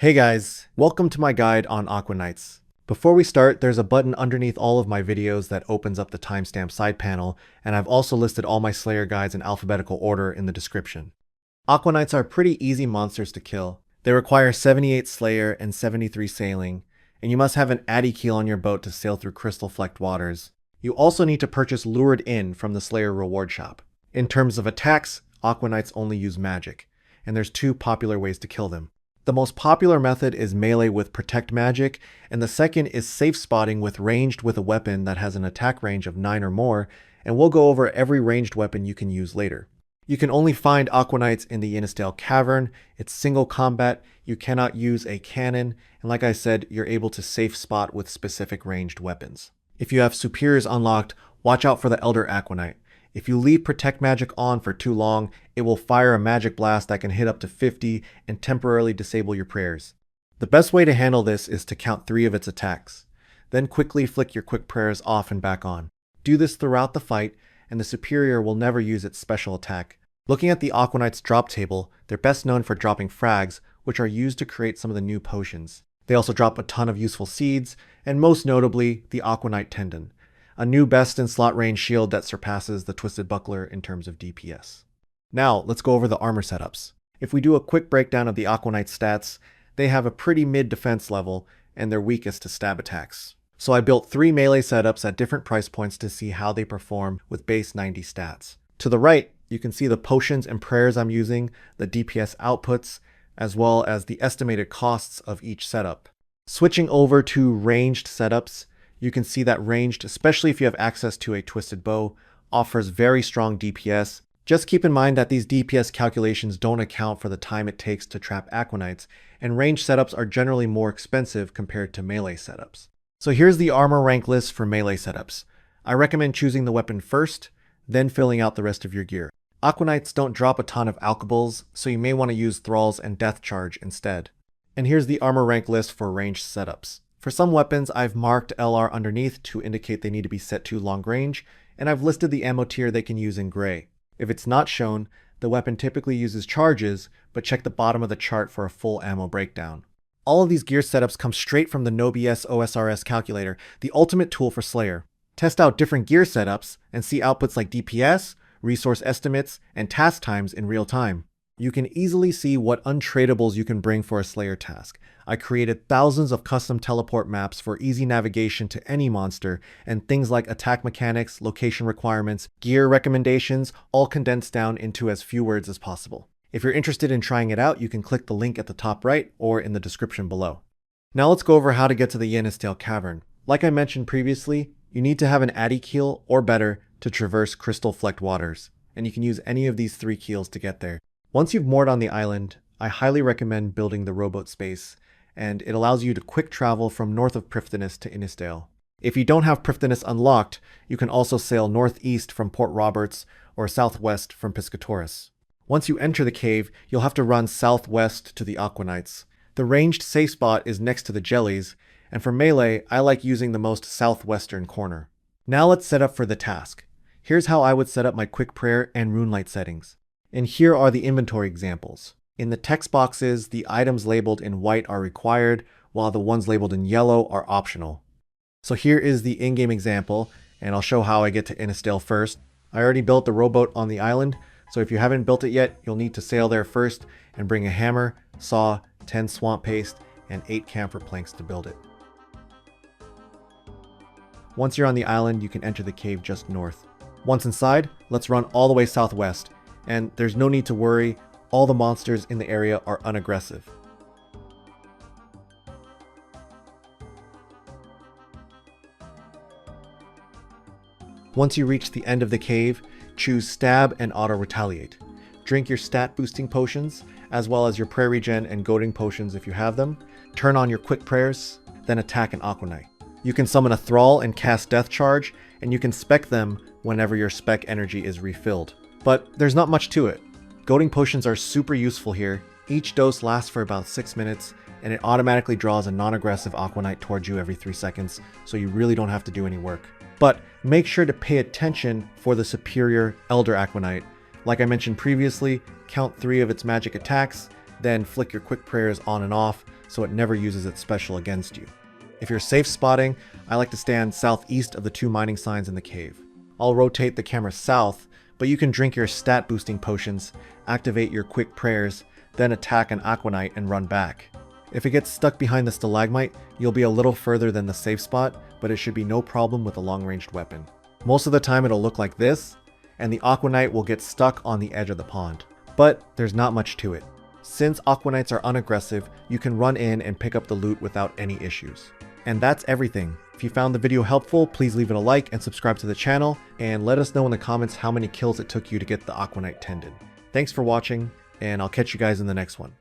Hey guys, welcome to my guide on Aquanites. Before we start, there's a button underneath all of my videos that opens up the timestamp side panel, and I've also listed all my Slayer guides in alphabetical order in the description. Aquanites are pretty easy monsters to kill. They require 78 Slayer and 73 sailing, and you must have an Addy keel on your boat to sail through crystal-flecked waters. You also need to purchase Lured In from the Slayer reward shop. In terms of attacks, Aquanites only use magic, and there's two popular ways to kill them. The most popular method is melee with protect magic, and the second is safe spotting with ranged with a weapon that has an attack range of 9 or more, and we'll go over every ranged weapon you can use later. You can only find Aquanites in the Ynysdail Cavern. It's single combat, you cannot use a cannon, and like I said, you're able to safe spot with specific ranged weapons. If you have superiors unlocked, watch out for the Elder Aquanite. If you leave Protect Magic on for too long, it will fire a magic blast that can hit up to 50 and temporarily disable your prayers. The best way to handle this is to count 3 of its attacks. Then quickly flick your quick prayers off and back on. Do this throughout the fight, and the superior will never use its special attack. Looking at the Aquanite's drop table, they're best known for dropping frags, which are used to create some of the new potions. They also drop a ton of useful seeds, and most notably, the Aquanite Tendon, a new best in slot range shield that surpasses the Twisted Buckler in terms of DPS. Now, let's go over the armor setups. If we do a quick breakdown of the Aquanite stats, they have a pretty mid defense level, and they're weakest to stab attacks. So I built 3 melee setups at different price points to see how they perform with base 90 stats. To the right, you can see the potions and prayers I'm using, the DPS outputs, as well as the estimated costs of each setup. Switching over to ranged setups, you can see that ranged, especially if you have access to a twisted bow, offers very strong DPS. Just keep in mind that these DPS calculations don't account for the time it takes to trap Aquanites, and ranged setups are generally more expensive compared to melee setups. So here's the armor rank list for melee setups. I recommend choosing the weapon first, then filling out the rest of your gear. Aquanites don't drop a ton of alkables, so you may want to use Thralls and Death Charge instead. And here's the armor rank list for ranged setups. For some weapons, I've marked LR underneath to indicate they need to be set to long range, and I've listed the ammo tier they can use in gray. If it's not shown, the weapon typically uses charges, but check the bottom of the chart for a full ammo breakdown. All of these gear setups come straight from the NoBS OSRS calculator, the ultimate tool for Slayer. Test out different gear setups and see outputs like DPS, resource estimates, and task times in real time. You can easily see what untradables you can bring for a Slayer task. I created thousands of custom teleport maps for easy navigation to any monster, and things like attack mechanics, location requirements, gear recommendations, all condensed down into as few words as possible. If you're interested in trying it out, you can click the link at the top right or in the description below. Now let's go over how to get to the Ynysdail Cavern. Like I mentioned previously, you need to have an Addy keel or better to traverse crystal-flecked waters, and you can use any of these 3 keels to get there. Once you've moored on the island, I highly recommend building the rowboat space, and it allows you to quick travel from north of Prifddinas to Ynysdail. If you don't have Prifddinas unlocked, you can also sail northeast from Port Roberts or southwest from Piscatoris. Once you enter the cave, you'll have to run southwest to the Aquanites. The ranged safe spot is next to the jellies, and for melee, I like using the most southwestern corner. Now let's set up for the task. Here's how I would set up my quick prayer and runelight settings. And here are the inventory examples. In the text boxes, the items labeled in white are required, while the ones labeled in yellow are optional. So here is the in-game example, and I'll show how I get to Ynysdail first. I already built the rowboat on the island, so if you haven't built it yet, you'll need to sail there first and bring a hammer, saw, 10 swamp paste, and 8 camphor planks to build it. Once you're on the island, you can enter the cave just north. Once inside, let's run all the way southwest. And there's no need to worry, all the monsters in the area are unaggressive. Once you reach the end of the cave, choose Stab and Auto Retaliate. Drink your stat boosting potions, as well as your prayer regen and goading potions if you have them. Turn on your quick prayers, then attack an Aquanite. You can summon a Thrall and cast Death Charge, and you can spec them whenever your spec energy is refilled. But there's not much to it. Goading potions are super useful here. Each dose lasts for about 6 minutes, and it automatically draws a non-aggressive Aquanite towards you every 3 seconds, so you really don't have to do any work. But make sure to pay attention for the superior Elder Aquanite. Like I mentioned previously, count 3 of its magic attacks, then flick your quick prayers on and off so it never uses its special against you. If you're safe spotting, I like to stand southeast of the 2 mining signs in the cave. I'll rotate the camera south, but you can drink your stat boosting potions, activate your quick prayers, then attack an Aquanite and run back. If it gets stuck behind the stalagmite, you'll be a little further than the safe spot, but it should be no problem with a long-ranged weapon. Most of the time it'll look like this, and the Aquanite will get stuck on the edge of the pond. But there's not much to it. Since Aquanites are unaggressive, you can run in and pick up the loot without any issues. And that's everything. If you found the video helpful, please leave it a like and subscribe to the channel, and let us know in the comments how many kills it took you to get the Aquanite tendon. Thanks for watching, and I'll catch you guys in the next one.